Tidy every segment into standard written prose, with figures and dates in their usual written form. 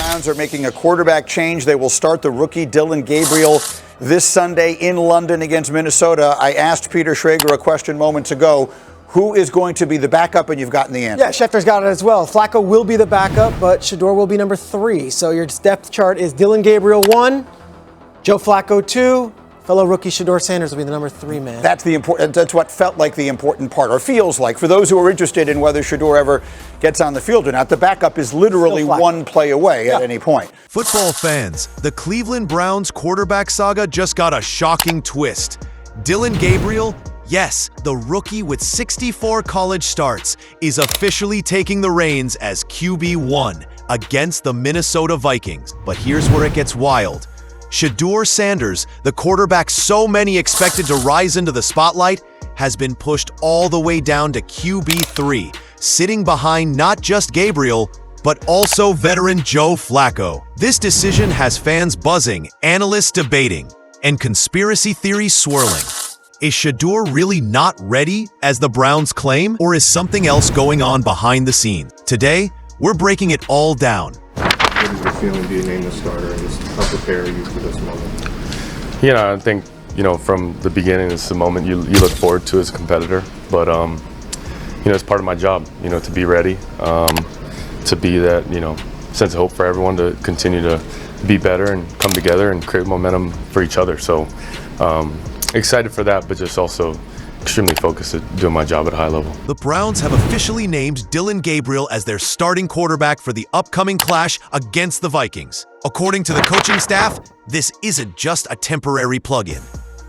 Browns are making a quarterback change. They will start the rookie Dillon Gabriel this Sunday in London against Minnesota. I asked Peter Schrager a question moments ago. Who is going to be the backup? And you've gotten the answer. Yeah, Schedeur's got it as well. Flacco will be the backup, but Shedeur will be number 3. So your depth chart is Dillon Gabriel 1, Joe Flacco 2, fellow rookie Shedeur Sanders will be the number 3 man. That's what felt like the important part, or feels like, for those who are interested in whether Shedeur ever gets on the field or not. The backup is literally one play away at any point. Football fans, the Cleveland Browns quarterback saga just got a shocking twist. Dillon Gabriel, yes, the rookie with 64 college starts, is officially taking the reins as QB1 against the Minnesota Vikings. But here's where it gets wild. Shedeur Sanders, the quarterback so many expected to rise into the spotlight, has been pushed all the way down to QB3, sitting behind not just Gabriel, but also veteran Joe Flacco. This decision has fans buzzing, analysts debating, and conspiracy theories swirling. Is Shedeur really not ready, as the Browns claim, or is something else going on behind the scenes? Today, we're breaking it all down. What is your feeling being named the starter, and just how prepared are you for this moment? I think, from the beginning, it's the moment you look forward to as a competitor. But, it's part of my job, to be ready, to be that, sense of hope for everyone to continue to be better and come together and create momentum for each other. So, excited for that, but just also extremely focused at doing my job at a high level. The Browns have officially named Dillon Gabriel as their starting quarterback for the upcoming clash against the Vikings. According to the coaching staff, this isn't just a temporary plug-in.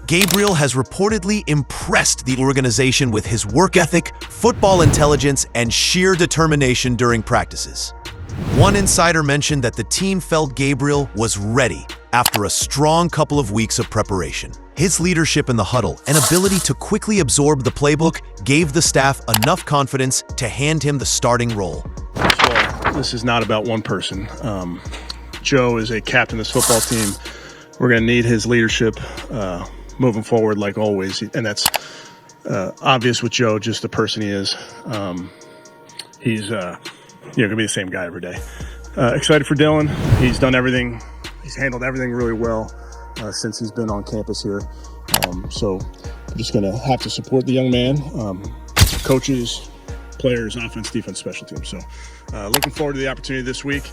Gabriel has reportedly impressed the organization with his work ethic, football intelligence, and sheer determination during practices. One insider mentioned that the team felt Gabriel was ready after a strong couple of weeks of preparation. His leadership in the huddle and ability to quickly absorb the playbook gave the staff enough confidence to hand him the starting role. First of all, this is not about one person. Joe is a captain of this football team. We're going to need his leadership moving forward, like always, and that's obvious with Joe, just the person he is. He's going to be the same guy every day. Excited for Dillon. He's done everything. He's handled everything really well since he's been on campus here. So I'm just going to have to support the young man, coaches, players, offense, defense, special teams. So looking forward to the opportunity this week.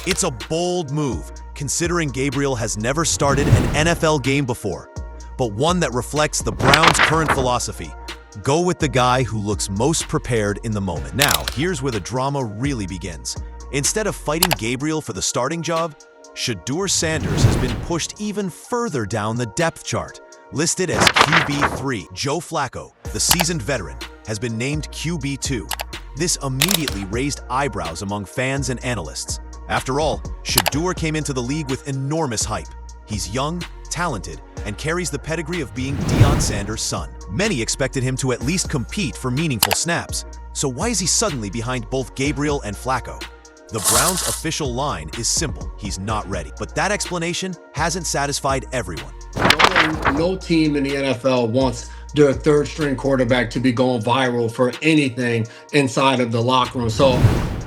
It's a bold move, considering Gabriel has never started an NFL game before, but one that reflects the Browns' current philosophy. Go with the guy who looks most prepared in the moment. Now, here's where the drama really begins. Instead of fighting Gabriel for the starting job, Shedeur Sanders has been pushed even further down the depth chart. Listed as QB3, Joe Flacco, the seasoned veteran, has been named QB2. This immediately raised eyebrows among fans and analysts. After all, Shedeur came into the league with enormous hype. He's young, talented, and carries the pedigree of being Deion Sanders' son. Many expected him to at least compete for meaningful snaps. So why is he suddenly behind both Gabriel and Flacco? The Browns' official line is simple: he's not ready. But that explanation hasn't satisfied everyone. No team in the NFL wants their third-string quarterback to be going viral for anything inside of the locker room. So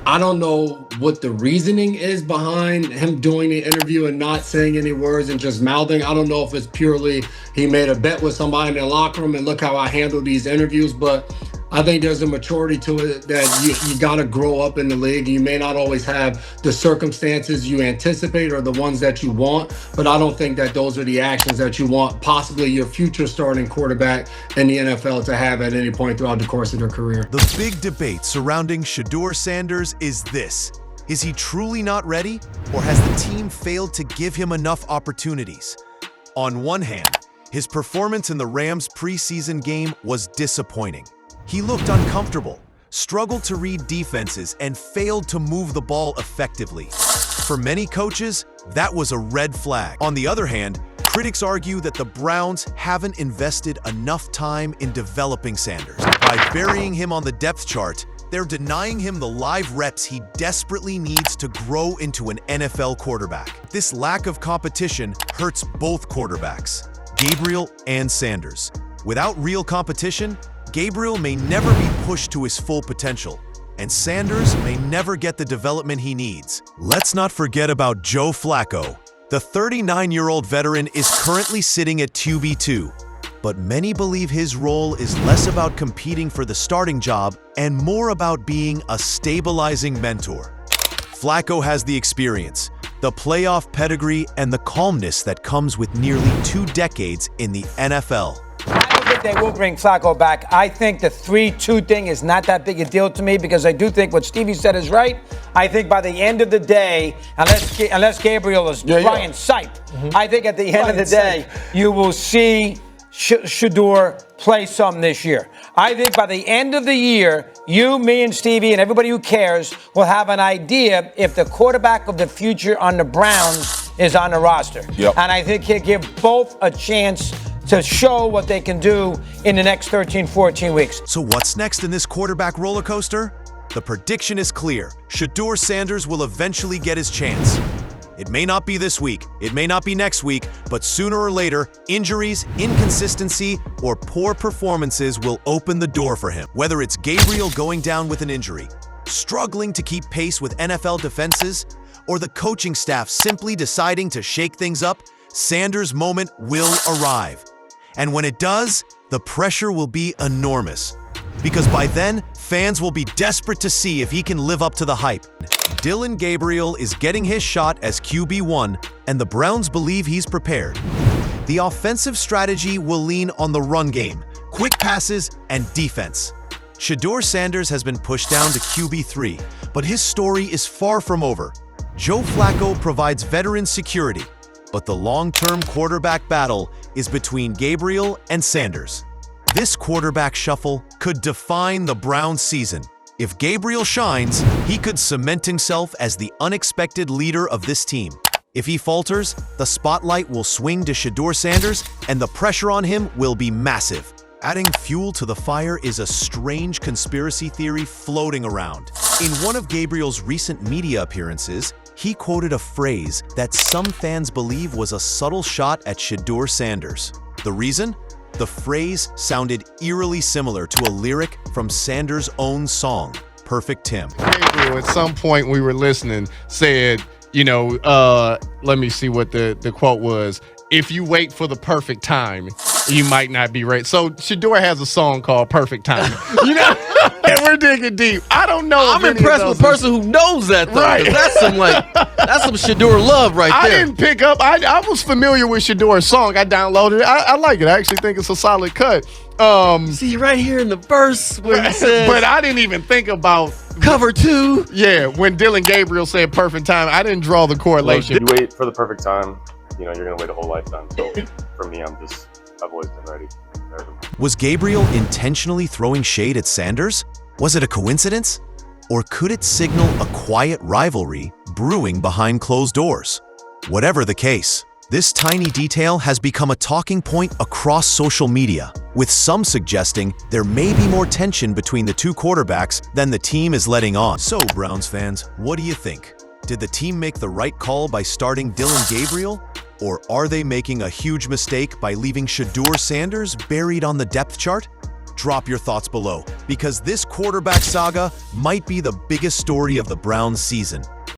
I don't know what the reasoning is behind him doing the interview and not saying any words and just mouthing. I don't know if it's purely he made a bet with somebody in the locker room and look how I handle these interviews, but I think there's a maturity to it that you got to grow up in the league. You may not always have the circumstances you anticipate or the ones that you want, but I don't think that those are the actions that you want possibly your future starting quarterback in the NFL to have at any point throughout the course of their career. The big debate surrounding Shedeur Sanders is this: is he truly not ready, or has the team failed to give him enough opportunities? On one hand, his performance in the Rams' preseason game was disappointing. He looked uncomfortable, struggled to read defenses, and failed to move the ball effectively. For many coaches, that was a red flag. On the other hand, critics argue that the Browns haven't invested enough time in developing Sanders. By burying him on the depth chart, they're denying him the live reps he desperately needs to grow into an NFL quarterback. This lack of competition hurts both quarterbacks, Gabriel and Sanders. Without real competition, Gabriel may never be pushed to his full potential, and Sanders may never get the development he needs. Let's not forget about Joe Flacco. The 39-year-old veteran is currently sitting at QB2, but many believe his role is less about competing for the starting job and more about being a stabilizing mentor. Flacco has the experience, the playoff pedigree, and the calmness that comes with nearly 2 decades in the NFL. I don't think they will bring Flacco back. I think the 3-2 thing is not that big a deal to me because I do think what Stevie said is right. I think by the end of the day, unless Gabriel is Brian Sipe, I think at the end of the day, you will see Shedeur play some this year. I think by the end of the year, you, me, and Stevie, and everybody who cares will have an idea if the quarterback of the future on the Browns is on the roster. Yep. And I think he'll give both a chance to show what they can do in the next 13, 14 weeks. So what's next in this quarterback roller coaster? The prediction is clear. Shedeur Sanders will eventually get his chance. It may not be this week, it may not be next week, but sooner or later, injuries, inconsistency, or poor performances will open the door for him. Whether it's Gabriel going down with an injury, struggling to keep pace with NFL defenses, or the coaching staff simply deciding to shake things up, Sanders' moment will arrive. And when it does, the pressure will be enormous. Because by then, fans will be desperate to see if he can live up to the hype. Dillon Gabriel is getting his shot as QB1, and the Browns believe he's prepared. The offensive strategy will lean on the run game, quick passes, and defense. Shedeur Sanders has been pushed down to QB3, but his story is far from over. Joe Flacco provides veteran security, but the long-term quarterback battle is between Gabriel and Sanders. This quarterback shuffle could define the Browns' season. If Gabriel shines, he could cement himself as the unexpected leader of this team. If he falters, the spotlight will swing to Shedeur Sanders, and the pressure on him will be massive. Adding fuel to the fire is a strange conspiracy theory floating around. In one of Gabriel's recent media appearances, he quoted a phrase that some fans believe was a subtle shot at Shedeur Sanders. The reason? The phrase sounded eerily similar to a lyric from Sanders' own song, Perfect Tim. Gabriel, at some point we were listening, said, let me see what the quote was. If you wait for the perfect time, you might not be ready. So Shedeur has a song called Perfect Time. And we're digging deep. I don't know. I'm impressed with the person who knows that, though. Right. That's some Shedeur love right there. I didn't pick up. I was familiar with Shedeur's song. I downloaded it. I like it. I actually think it's a solid cut. See, right here in the verse where he says, but I didn't even think about cover 2. Yeah, when Dillon Gabriel said perfect time, I didn't draw the correlation. You wait for the perfect time, you're going to wait a whole lifetime. So for me, I've always been ready. Was Gabriel intentionally throwing shade at Sanders? Was it a coincidence? Or could it signal a quiet rivalry brewing behind closed doors? Whatever the case, this tiny detail has become a talking point across social media, with some suggesting there may be more tension between the two quarterbacks than the team is letting on. So, Browns fans, what do you think? Did the team make the right call by starting Dillon Gabriel? Or are they making a huge mistake by leaving Shedeur Sanders buried on the depth chart? Drop your thoughts below, because this quarterback saga might be the biggest story of the Browns season.